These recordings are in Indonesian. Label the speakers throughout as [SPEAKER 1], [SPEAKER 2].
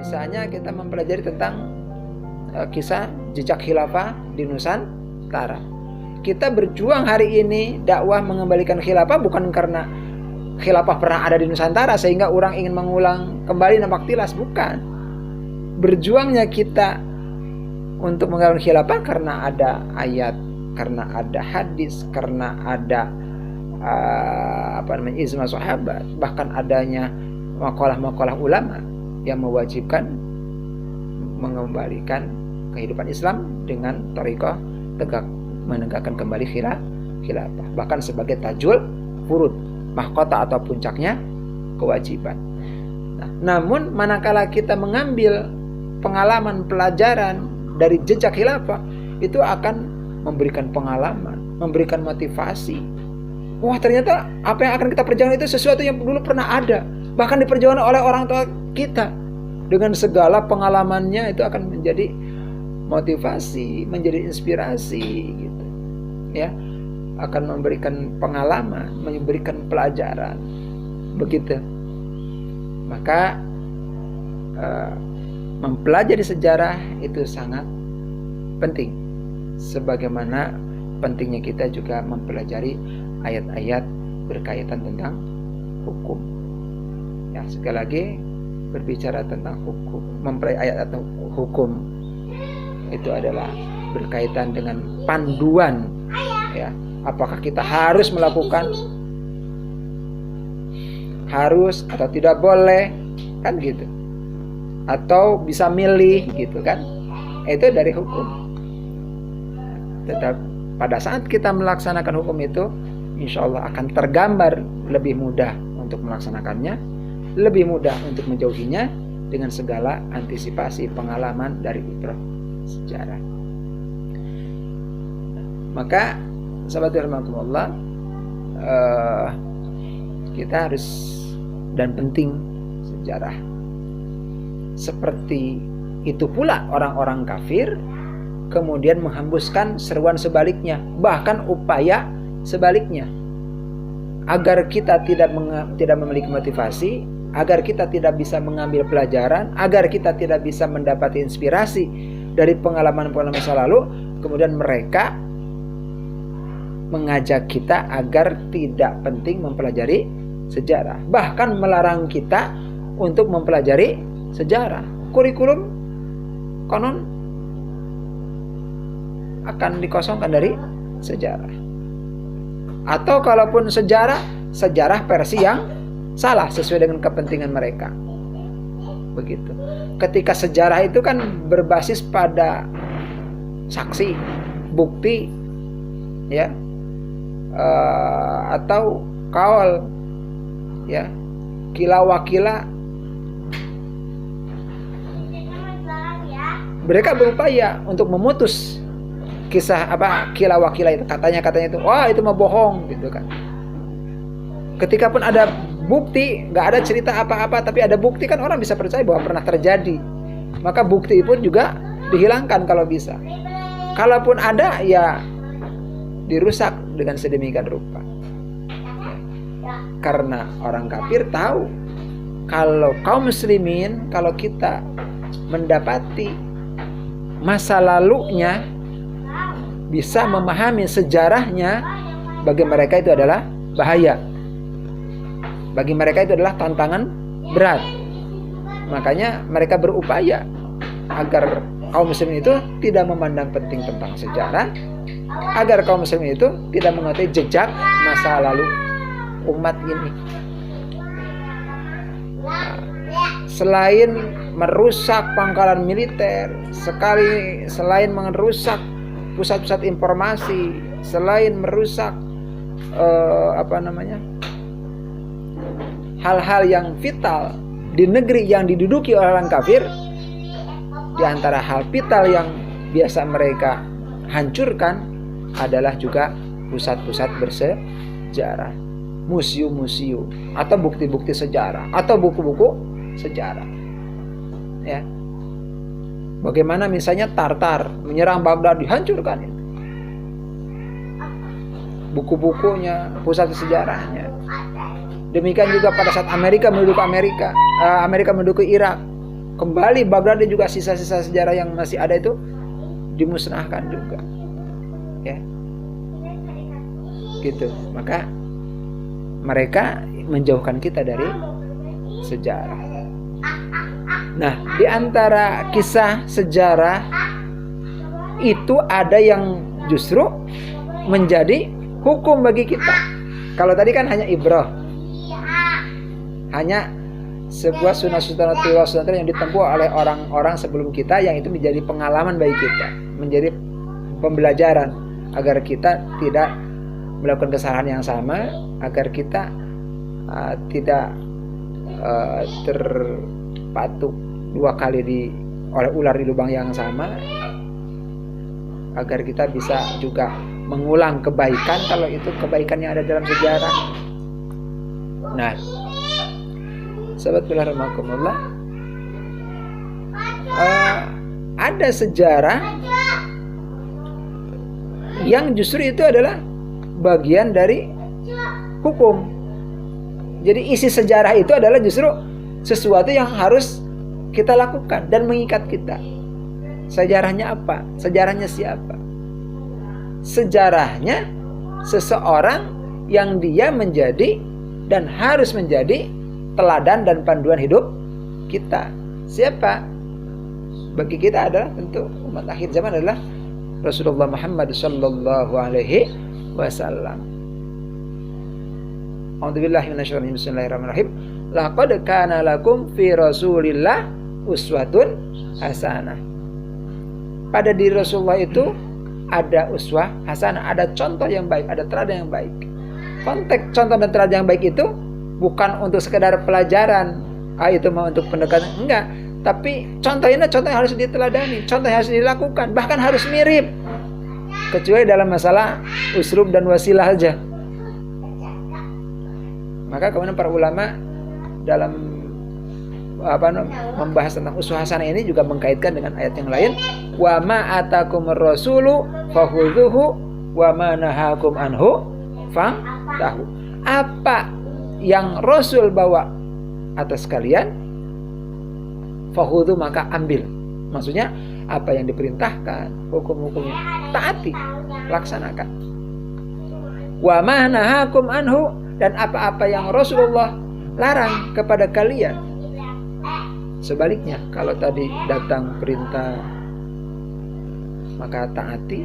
[SPEAKER 1] Misalnya kita mempelajari tentang kisah jejak khilafah di Nusantara. Kita berjuang hari ini dakwah mengembalikan khilafah bukan karena khilafah pernah ada di Nusantara sehingga orang ingin mengulang kembali nampak tilas, bukan. Berjuangnya kita untuk mengembalikan khilafah karena ada ayat, karena ada hadis, karena ada ijma sahabat, bahkan adanya maqalah-maqalah ulama yang mewajibkan mengembalikan kehidupan Islam dengan thariqah tegak menegakkan kembali khilafah, bahkan sebagai tajul furud, mahkota atau puncaknya kewajiban. Nah, namun manakala kita mengambil pengalaman pelajaran dari jejak khilafah, itu akan memberikan pengalaman, memberikan motivasi. Wah, ternyata apa yang akan kita perjuangkan itu sesuatu yang dulu pernah ada, bahkan diperjuangkan oleh orang tua kita. Dengan segala pengalamannya itu akan menjadi motivasi, menjadi inspirasi gitu. Ya, akan memberikan pengalaman, memberikan pelajaran. Begitu. Maka mempelajari sejarah itu sangat penting. Sebagaimana pentingnya kita juga mempelajari ayat-ayat berkaitan tentang hukum. Ya, sekali lagi berbicara tentang hukum, mempelajari ayat atau hukum itu adalah berkaitan dengan panduan, ya. Apakah kita harus melakukan, harus atau tidak boleh, kan gitu, atau bisa milih gitu kan, itu dari hukum. Tetap pada saat kita melaksanakan hukum itu, insya Allah akan tergambar lebih mudah untuk melaksanakannya, lebih mudah untuk menjauhinya dengan segala antisipasi pengalaman dari fitrah sejarah. Maka sahabat rahimakumullah, kita harus dan penting sejarah. Seperti itu pula orang-orang kafir kemudian menghembuskan seruan sebaliknya, bahkan upaya sebaliknya, agar kita tidak memiliki motivasi, agar kita tidak bisa mengambil pelajaran, agar kita tidak bisa mendapat inspirasi dari pengalaman-pengalaman masa lalu. Kemudian mereka mengajak kita agar tidak penting mempelajari sejarah, bahkan melarang kita untuk mempelajari sejarah. Kurikulum konon akan dikosongkan dari sejarah, atau kalaupun sejarah versi yang salah sesuai dengan kepentingan mereka. Begitu. Ketika sejarah itu kan berbasis pada saksi, bukti, ya, atau kaul, ya, kila wakila. Mereka berupaya untuk memutus kisah kila wakila itu, katanya itu, wah itu mah bohong gitu kan. Ketika pun ada bukti, nggak ada cerita apa-apa, tapi ada bukti, kan orang bisa percaya bahwa pernah terjadi. Maka bukti pun juga dihilangkan kalau bisa. Kalaupun ada, ya dirusak dengan sedemikian rupa. Karena orang kafir tahu kalau kaum muslimin, kalau kita mendapati masa lalunya, bisa memahami sejarahnya, bagi mereka itu adalah bahaya. Bagi mereka itu adalah tantangan berat. Makanya mereka berupaya agar kaum muslimin itu tidak memandang penting tentang sejarah, agar kaum muslimin itu tidak mengetahui jejak masa lalu umat ini. Nah, selain merusak pangkalan militer, selain merusak pusat-pusat informasi, selain merusak hal-hal yang vital di negeri yang diduduki oleh orang kafir, di antara hal vital yang biasa mereka hancurkan adalah juga pusat-pusat bersejarah, museum-museum, atau bukti-bukti sejarah, atau buku-buku sejarah. Ya. Bagaimana misalnya Tartar menyerang Baghdad, dihancurkan itu. Buku-bukunya, pusat sejarahnya. Demikian juga pada saat Amerika menduduki Irak, kembali Baghdad juga sisa-sisa sejarah yang masih ada itu dimusnahkan juga. Ya. Gitu. Maka mereka menjauhkan kita dari sejarah. Nah, di antara kisah sejarah itu ada yang justru menjadi hukum bagi kita. Kalau tadi kan hanya ibrah, hanya sebuah sunnah yang ditempuh oleh orang-orang sebelum kita, yang itu menjadi pengalaman bagi kita, menjadi pembelajaran agar kita tidak melakukan kesalahan yang sama, agar kita tidak terpatuk 2 kali oleh ular di lubang yang sama, agar kita bisa juga mengulang kebaikan kalau itu kebaikan yang ada dalam sejarah. Nah, sahabat rahmatullah, ada sejarah yang justru itu adalah bagian dari hukum. Jadi isi sejarah itu adalah justru sesuatu yang harus kita lakukan dan mengikat kita. Sejarahnya apa? Sejarahnya siapa? Sejarahnya seseorang yang dia menjadi dan harus menjadi teladan dan panduan hidup kita. Siapa? Bagi kita adalah tentu umat akhir zaman adalah Rasulullah Muhammad sallallahu alaihi wasallam. A'udzubillahi minasyaitonir rajim. Bismillahirrahmanirrahim. Laqad kana lakum fi Rasulillah uswatun hasanah. Pada diri Rasulullah itu ada uswah hasanah, ada contoh yang baik, ada teladan yang baik. Konteks contoh dan teladan yang baik itu bukan untuk sekedar pelajaran, itu mau untuk pendekatan, enggak. Tapi contoh yang harus diteladani, contoh yang harus dilakukan, bahkan harus mirip. Kecuali dalam masalah uslub dan wasilah aja. Maka kemudian para ulama dalam membahas tentang uswah hasanah ini juga mengkaitkan dengan ayat yang lain, wa ma atakumur rasulu fakhudhuhu wa ma nahakum anhu fantahu. Apa yang Rasul bawa atas kalian, fakhudhu maka ambil. Maksudnya apa yang diperintahkan, hukum-hukumnya taati, laksanakan. Wa ma nahakum anhu, dan apa-apa yang Rasulullah larang kepada kalian. Sebaliknya, kalau tadi datang perintah maka taati,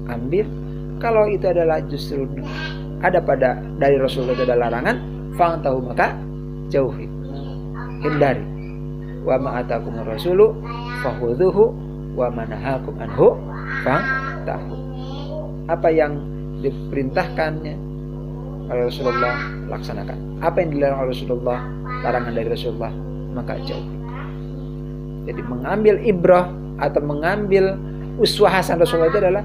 [SPEAKER 1] ambil. Kalau itu adalah justru ada pada dari Rasulullah itu ada larangan, fangtahu maka jauhi, hindari. Wa ma atakumur rasulu fakhudhuhu wa ma nahakum anhu fangtahu. Apa yang diperintahkannya oleh Rasulullah laksanakan. Apa yang dilarang oleh Rasulullah, larangan dari Rasulullah, maka jauhi. Jadi mengambil ibrah atau mengambil uswah hasan Rasulullah itu adalah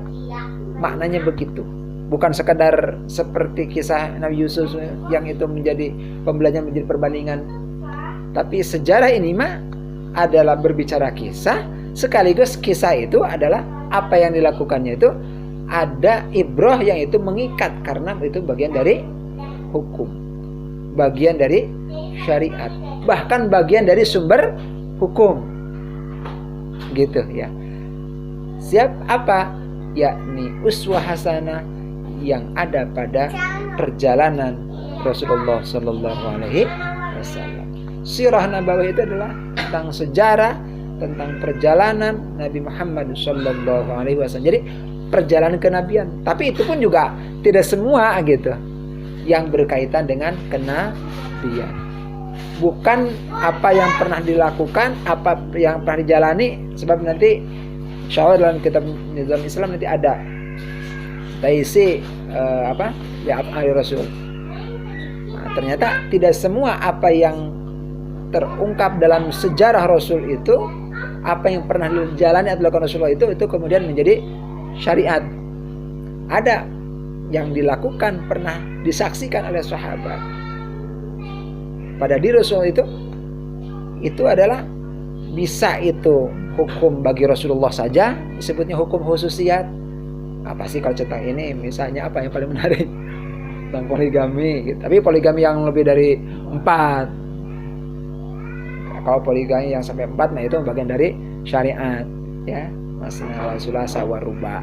[SPEAKER 1] maknanya begitu. Bukan sekadar seperti kisah Nabi Yusuf yang itu menjadi pembelajaran, menjadi perbandingan. Tapi sejarah ini mah adalah berbicara kisah, sekaligus kisah itu adalah apa yang dilakukannya itu ada ibrah yang itu mengikat, karena itu bagian dari hukum, bagian dari syariat, bahkan bagian dari sumber hukum, gitu ya. Siap apa? Yakni uswah hasanah yang ada pada perjalanan Rasulullah Sallallahu Alaihi Wasallam. Sirah Nabawi itu adalah tentang sejarah, tentang perjalanan Nabi Muhammad Sallallahu Alaihi Wasallam. Jadi perjalanan kenabian, tapi itu pun juga tidak semua gitu yang berkaitan dengan kenabian. Bukan apa yang pernah dilakukan, apa yang pernah dijalani, sebab nanti insyaallah dalam kitab Nizam Islam nanti ada taisi ya af'ali Rasul. Nah, ternyata tidak semua apa yang terungkap dalam sejarah Rasul itu, apa yang pernah dijalani atau dilakukan Rasulullah itu kemudian menjadi syariat. Ada yang dilakukan pernah disaksikan oleh sahabat pada diri Rasul itu adalah bisa itu hukum bagi Rasulullah saja, disebutnya hukum khususiyat. Apa sih kalau tentang ini? Misalnya apa yang paling menarik tentang poligami? Tapi poligami yang lebih dari 4. Kalau poligami yang sampai 4, nah itu bagian dari syariat, ya, masna wa sulasa wa ruba.